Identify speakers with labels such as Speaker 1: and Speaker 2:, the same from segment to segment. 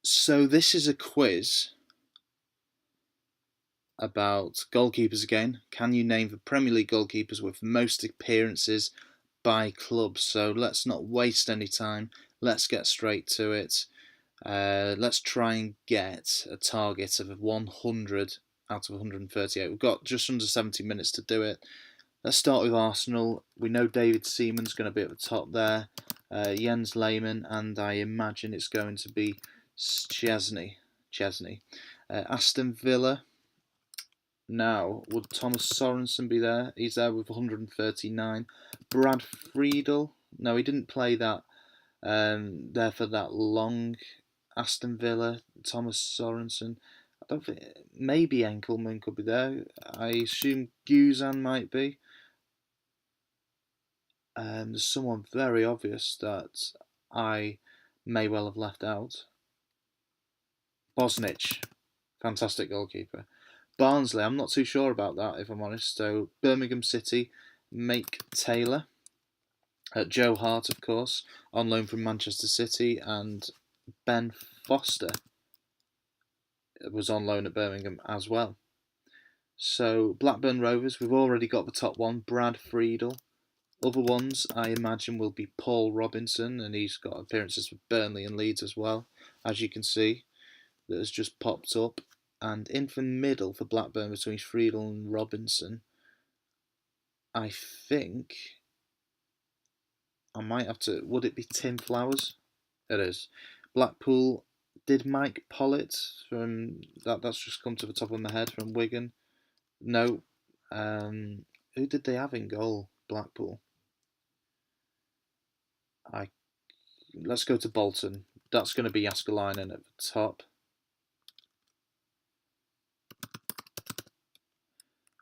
Speaker 1: So this is a quiz about goalkeepers again. Can you name the Premier League goalkeepers with most appearances by club? So let's not waste any time. Let's get straight to it. Let's try and get a target of 100 out of 138. We've got just under 70 minutes to do it. Let's start with Arsenal. We know David Seaman's going to be at the top there. Jens Lehmann, and I imagine it's going to be Chesney. Aston Villa. Now, would Thomas Sorensen be there? He's there with 139. Brad Friedel. No, he didn't play that there for that long. Aston Villa. Thomas Sorensen. I don't think. Maybe Enkelman could be there. I assume Guzan might be. There's someone very obvious that I may well have left out. Bosnich. Fantastic goalkeeper. Barnsley, I'm not too sure about that, if I'm honest. So, Birmingham City, Make Taylor. Joe Hart, of course, on loan from Manchester City. And Ben Foster was on loan at Birmingham as well. So, Blackburn Rovers, we've already got the top one, Brad Friedel. Other ones, I imagine, will be Paul Robinson, and he's got appearances for Burnley and Leeds as well, as you can see, that has just popped up. And in the middle for Blackburn between Friedel and Robinson, I think I might have to. Would it be Tim Flowers? It is. Blackpool, did Mike Pollitt from that's just come to the top of my head from Wigan? No. Who did they have in goal? Blackpool. Let's go to Bolton. That's going to be Jaskalainen at the top.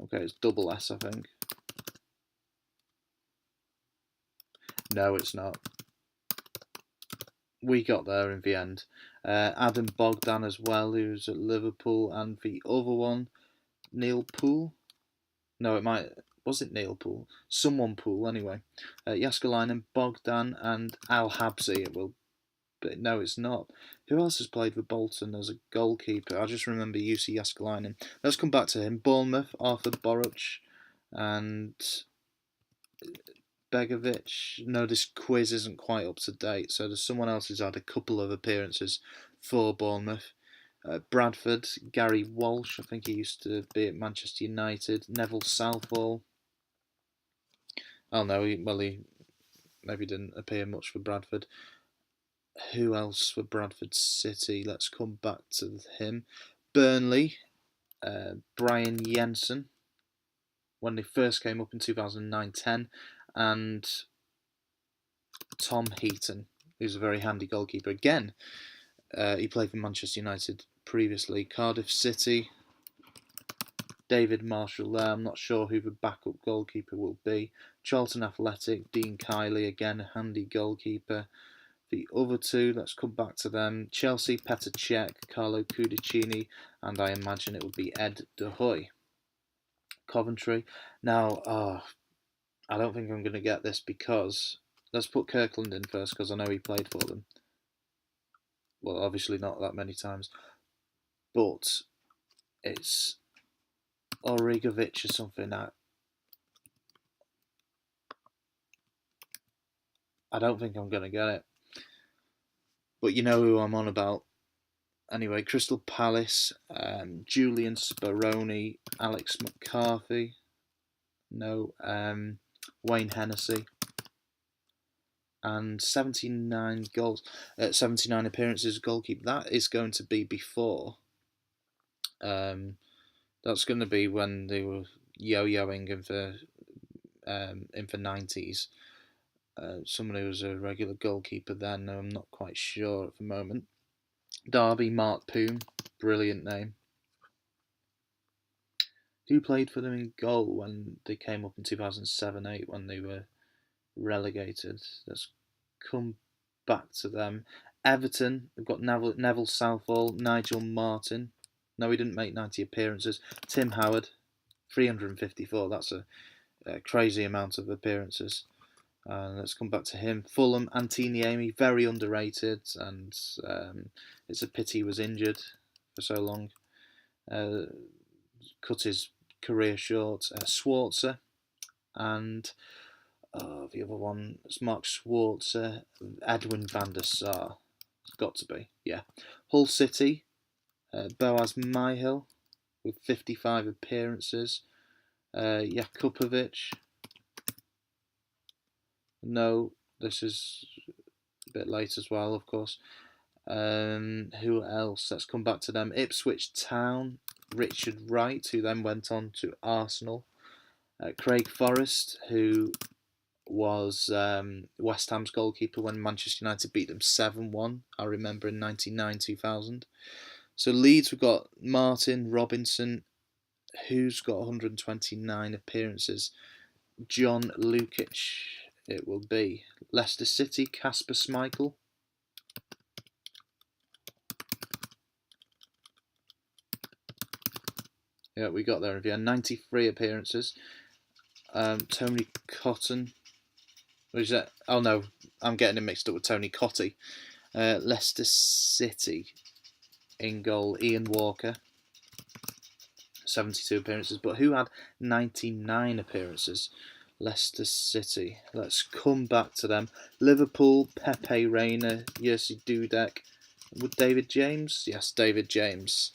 Speaker 1: Okay, it's double S, I think. No, it's not. We got there in the end. Adam Bogdan as well, who's at Liverpool, and the other one, Neil Poole. No, it might. Was it Neil Poole? Someone Poole, anyway. Jaskalainen, Bogdan, and Al Habsi. It will. But no, it's not. Who else has played for Bolton as a goalkeeper? I just remember UC Jaskalainen. Let's come back to him. Bournemouth, Arthur Boruch, and Begovic. No, this quiz isn't quite up to date, so there's someone else who's had a couple of appearances for Bournemouth. Bradford, Gary Walsh, I think he used to be at Manchester United. Neville Southall. Oh no, he maybe didn't appear much for Bradford. Who else for Bradford City? Let's come back to him. Burnley, Brian Jensen, when they first came up in 2009-10, and Tom Heaton, who's a very handy goalkeeper. Again, he played for Manchester United previously. Cardiff City, David Marshall there. I'm not sure who the backup goalkeeper will be. Charlton Athletic, Dean Kiley, again a handy goalkeeper. The other two, let's come back to them. Chelsea, Petr Cech, Carlo Cudicini, and I imagine it would be Ed De Hoy. Coventry. Now, I don't think I'm going to get this because let's put Kirkland in first because I know he played for them. Well, obviously not that many times, but it's Origovic or something. I don't think I'm going to get it. But you know who I'm on about. Anyway, Crystal Palace, Julian Speroni, Alex McCarthy, no, Wayne Hennessy, and 79 goals, 79 appearances as goalkeeper. That is going to be before. That's going to be when they were yo-yoing in the 90s. Someone who was a regular goalkeeper then, I'm not quite sure at the moment. Derby, Mark Poom, brilliant name. Who played for them in goal when they came up in 2007-8 when they were relegated? Let's come back to them. Everton, we've got Neville Southall, Nigel Martin. No, he didn't make 90 appearances. Tim Howard, 354. That's a crazy amount of appearances. And let's come back to him. Fulham, Antiniemi, very underrated, and it's a pity he was injured for so long. Cut his career short. Schwarzer, and the other one is Mark Schwarzer, Edwin van der Sar. It's got to be, yeah. Hull City, Boaz Myhill with 55 appearances. Jakupovic. No, this is a bit late as well, of course. Who else? Let's come back to them. Ipswich Town, Richard Wright, who then went on to Arsenal. Craig Forrest, who was West Ham's goalkeeper when Manchester United beat them 7-1, I remember, in 99-2000. So Leeds, we've got Martin Robinson, who's got 129 appearances. John Lukic, it will be. Leicester City, Kasper Schmeichel. Yeah, we got there. 93 appearances. Tony Cotton. What is that? Oh no, I'm getting him mixed up with Tony Cottee. Leicester City in goal, Ian Walker. 72 appearances, but who had 99 appearances? Leicester City. Let's come back to them. Liverpool, Pepe Reina, Jerzy Dudek. Would David James? Yes, David James.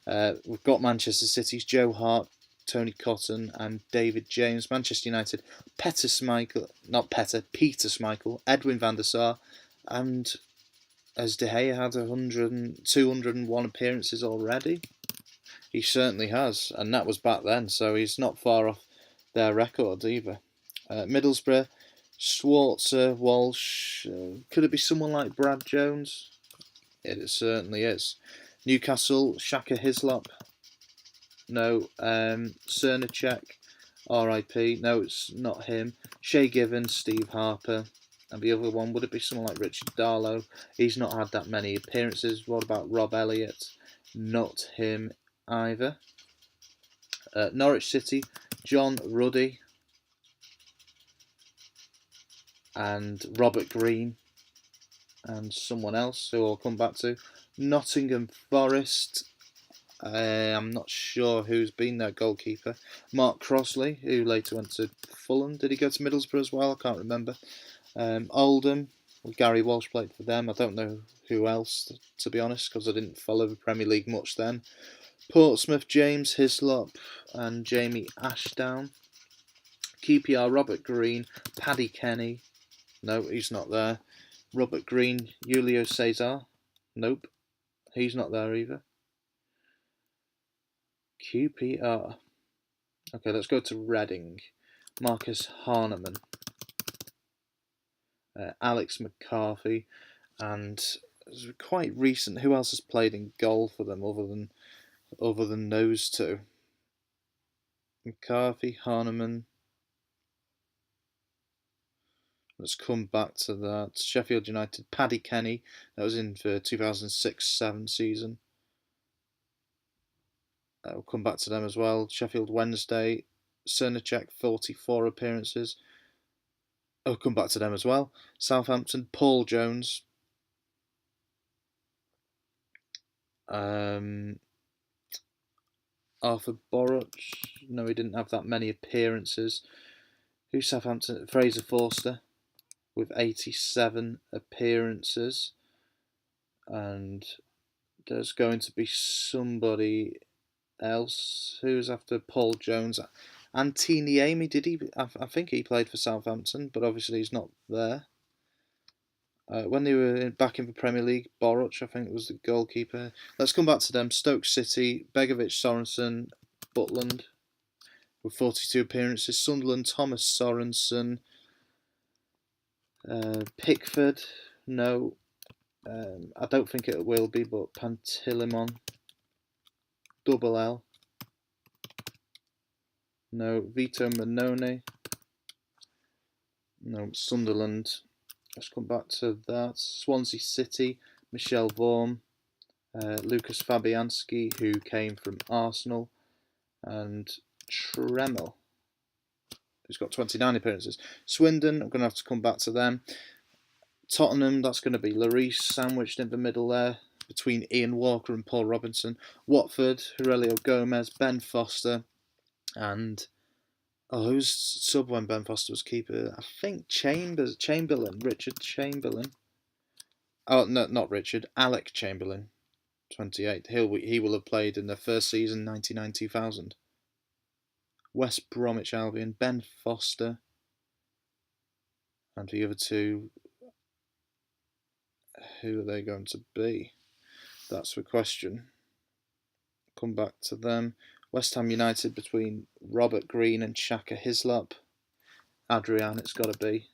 Speaker 1: We've got Manchester City's Joe Hart, Tony Cotton, and David James. Manchester United, Peter Schmeichel, Edwin van der Sar, and has De Gea had 201 appearances already? He certainly has, and that was back then, so he's not far off their record either. Middlesbrough, Schwarzer, Walsh. Could it be someone like Brad Jones? It certainly is. Newcastle, Shaka Hislop. No. Cernacek, R.I.P. No, it's not him. Shay Given, Steve Harper. And the other one, would it be someone like Richard Darlow? He's not had that many appearances. What about Rob Elliott? Not him either. Norwich City, John Ruddy and Robert Green and someone else who I'll come back to. Nottingham Forest, I'm not sure who's been their goalkeeper. Mark Crossley, who later went to Fulham. Did he go to Middlesbrough as well? I can't remember. Oldham, Gary Walsh played for them. I don't know who else, to be honest, because I didn't follow the Premier League much then. Portsmouth, James Hislop and Jamie Ashdown. QPR, Robert Green, Paddy Kenny. No, he's not there. Robert Green, Julio Cesar. Nope, he's not there either. QPR. Okay, let's go to Reading. Marcus Hahnemann. Alex McCarthy. And quite recent, who else has played in goal for them other than those two? McCarthy, Hahnemann. Let's come back to that. Sheffield United, Paddy Kenny. That was in for 2006-07 season. We'll come back to them as well. Sheffield Wednesday, Cernacek, 44 appearances. I'll come back to them as well. Southampton, Paul Jones. Arthur Boruc. No, he didn't have that many appearances. Who's Southampton? Fraser Forster with 87 appearances. And there's going to be somebody else who's after Paul Jones. Antiniemi, did he? I think he played for Southampton, but obviously he's not there. When they were back in the Premier League, Boruc, I think, was the goalkeeper. Let's come back to them. Stoke City, Begovic, Sorensen, Butland with 42 appearances. Sunderland, Thomas Sorensen. Pickford, no. I don't think it will be, but Pantilimon. Double L. No. Vito Manone. No. Sunderland. Let's come back to that. Swansea City, Michel Vorm, Lucas Fabianski, who came from Arsenal, and Tremel. who's got 29 appearances. Swindon, I'm going to have to come back to them. Tottenham, that's going to be Lloris sandwiched in the middle there between Ian Walker and Paul Robinson. Watford, Aurelio Gomez, Ben Foster, and who's sub when Ben Foster was keeper? I think Chamberlain, Richard Chamberlain. Oh no, not Richard, Alec Chamberlain, 28. He will have played in the first season, 1999-2000. West Bromwich Albion, Ben Foster, and the other two. Who are they going to be? That's the question. Come back to them. West Ham United between Robert Green and Shaka Hislop. Adrian, it's got to be.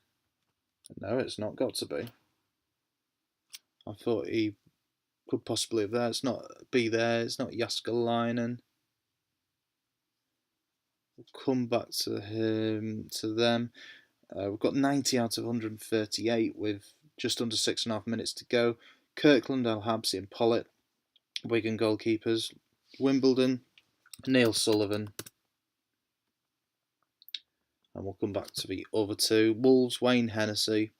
Speaker 1: No, it's not got to be. I thought he could possibly have there. It's not be there. It's not Jaskalainen. We'll come back to them. We've got 90 out of 138 with just under 6.5 minutes to go. Kirkland, El Habsi and Pollitt. Wigan goalkeepers. Wimbledon, Neil Sullivan. And we'll come back to the other two. Wolves, Wayne Hennessy,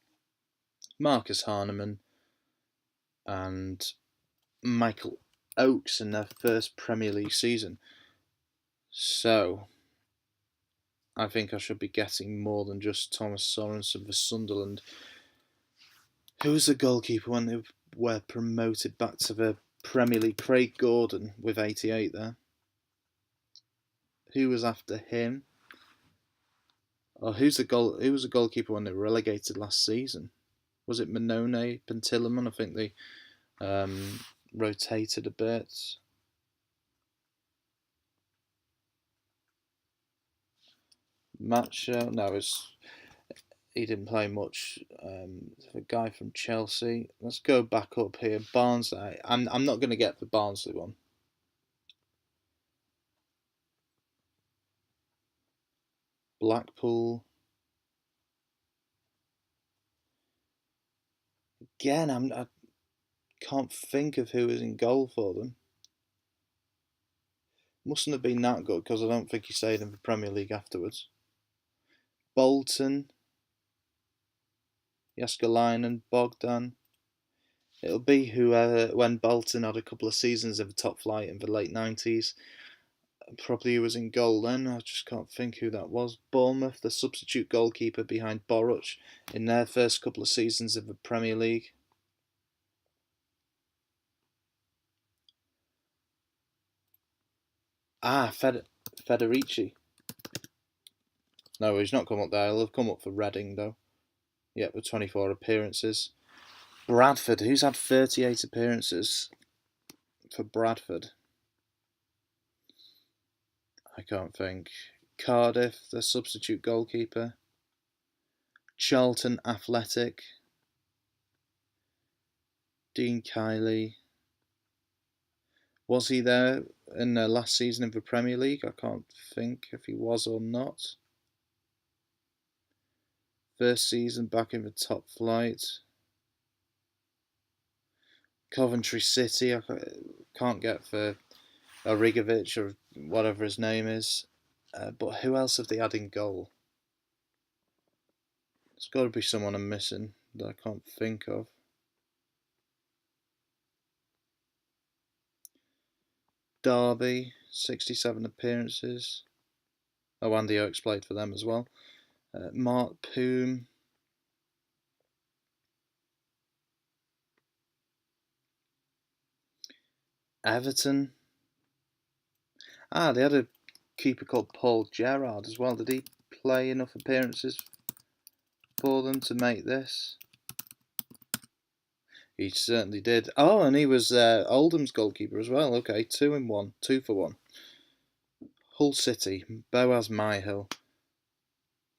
Speaker 1: Marcus Harneman, and Michael Oakes in their first Premier League season. So, I think I should be getting more than just Thomas Sorensen for Sunderland. Who was the goalkeeper when they were promoted back to the Premier League? Craig Gordon with 88 there. Who was after him? Oh, who was the goalkeeper when they were relegated last season? Was it Manone Pentillamon? I think they rotated a bit. Macho? No, he didn't play much. The guy from Chelsea. Let's go back up here. Barnsley. I'm not going to get the Barnsley one. Blackpool. Again, I can't think of who was in goal for them. Mustn't have been that good because I don't think he stayed in the Premier League afterwards. Bolton. Jaskalainen and Bogdan. It'll be whoever, when Bolton had a couple of seasons of the top flight in the late 90s. Probably who was in goal then. I just can't think who that was. Bournemouth, the substitute goalkeeper behind Boruc in their first couple of seasons of the Premier League. Federici. No, he's not come up there. He'll have come up for Reading though. Yeah, with 24 appearances. Bradford, who's had 38 appearances for Bradford? I can't think. Cardiff, the substitute goalkeeper. Charlton Athletic. Dean Kiley. Was he there in the last season of the Premier League? I can't think if he was or not. First season back in the top flight. Coventry City, I can't get for Origovic or whatever his name is. But who else have they had in goal? There's got to be someone I'm missing that I can't think of. Derby, 67 appearances. Oh, Andy Oakes played for them as well. Mark Poom. Everton. They had a keeper called Paul Gerrard as well. Did he play enough appearances for them to make this? He certainly did. Oh, and he was Oldham's goalkeeper as well. Okay, 2 in 1. 2 for 1. Hull City. Boaz Myhill.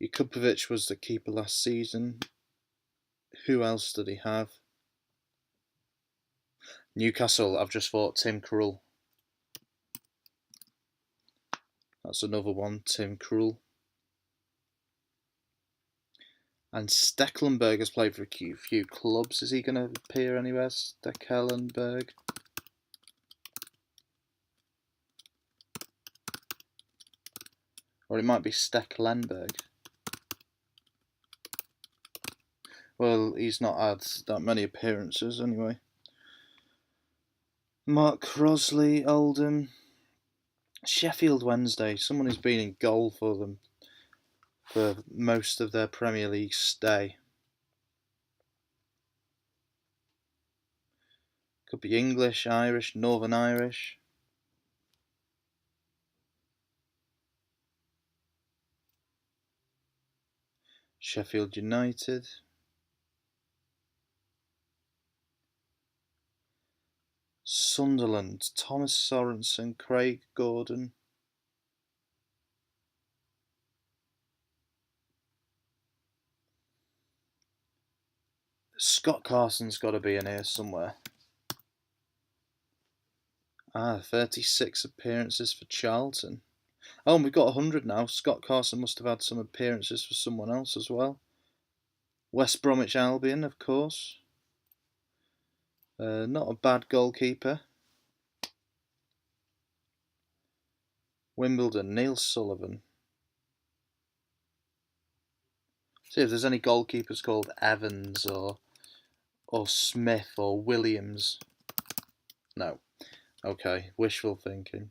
Speaker 1: Jakubovic was the keeper last season. Who else did he have? Newcastle, I've just thought Tim Krul. That's another one, Tim Krul. And Stekelenburg has played for a few clubs. Is he going to appear anywhere? Stekelenburg. Or it might be Stekelenburg. Well, he's not had that many appearances anyway. Mark Crosley, Oldham. Sheffield Wednesday, someone who's been in goal for them for most of their Premier League stay. Could be English, Irish, Northern Irish. Sheffield United. Sunderland, Thomas Sorensen, Craig Gordon. Scott Carson's got to be in here somewhere. 36 appearances for Charlton. Oh, and we've got 100 now. Scott Carson must have had some appearances for someone else as well. West Bromwich Albion, of course. Not a bad goalkeeper. Wimbledon, Neil Sullivan. See if there's any goalkeepers called Evans or Smith or Williams. No. Okay, wishful thinking.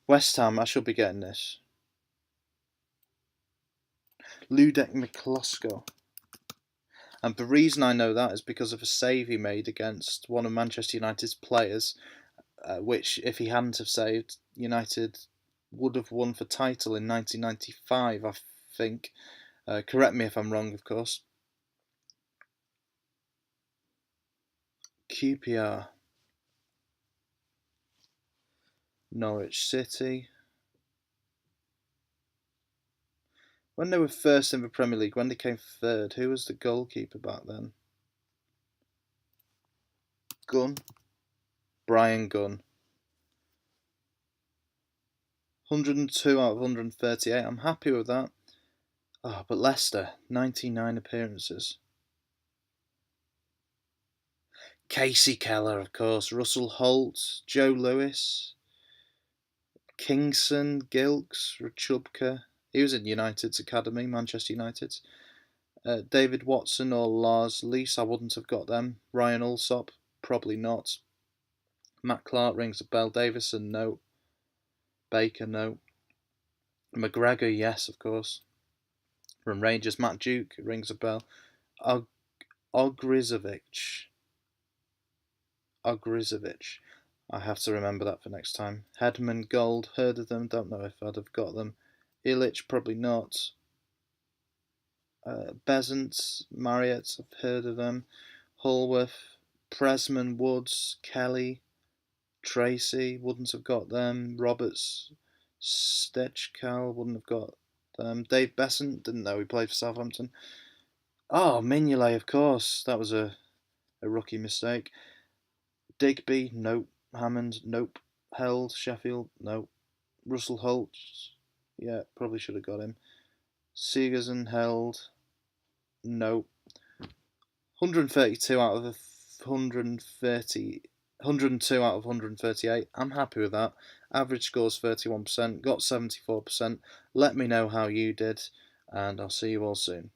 Speaker 1: West Ham, I should be getting this. Ludek Miklosko. And the reason I know that is because of a save he made against one of Manchester United's players, which, if he hadn't have saved, United would have won the title in 1995, I think. Correct me if I'm wrong, of course. QPR. Norwich City. When they were first in the Premier League, when they came third, who was the goalkeeper back then? Gunn. Brian Gunn. 102 out of 138. I'm happy with that. Oh, but Leicester, 99 appearances. Casey Keller, of course. Russell Holt. Joe Lewis. Kingston, Gilks, Rachubka. He was in United's academy, Manchester United's. David Watson or Lars Lees, I wouldn't have got them. Ryan Alsop, probably not. Matt Clark rings a bell. Davison, no. Baker, no. McGregor, yes, of course. From Rangers, Matt Duke rings a bell. Ogrizovic. I have to remember that for next time. Hedman, Gold, heard of them. Don't know if I'd have got them. Illich, probably not. Besant, Marriott, I've heard of them. Holworth, Presman, Woods, Kelly, Tracy, wouldn't have got them. Roberts, Stechcal, wouldn't have got them. Dave Besant, didn't know he played for Southampton. Oh, Mignolet, of course. That was a rookie mistake. Digby, nope. Hammond, nope. Held, Sheffield, nope. Russell Holt, yeah, probably should have got him. Segerson, Held, nope. 132 out of 102 out of 138. I'm happy with that. Average score's 31%, got 74%. Let me know how you did, and I'll see you all soon.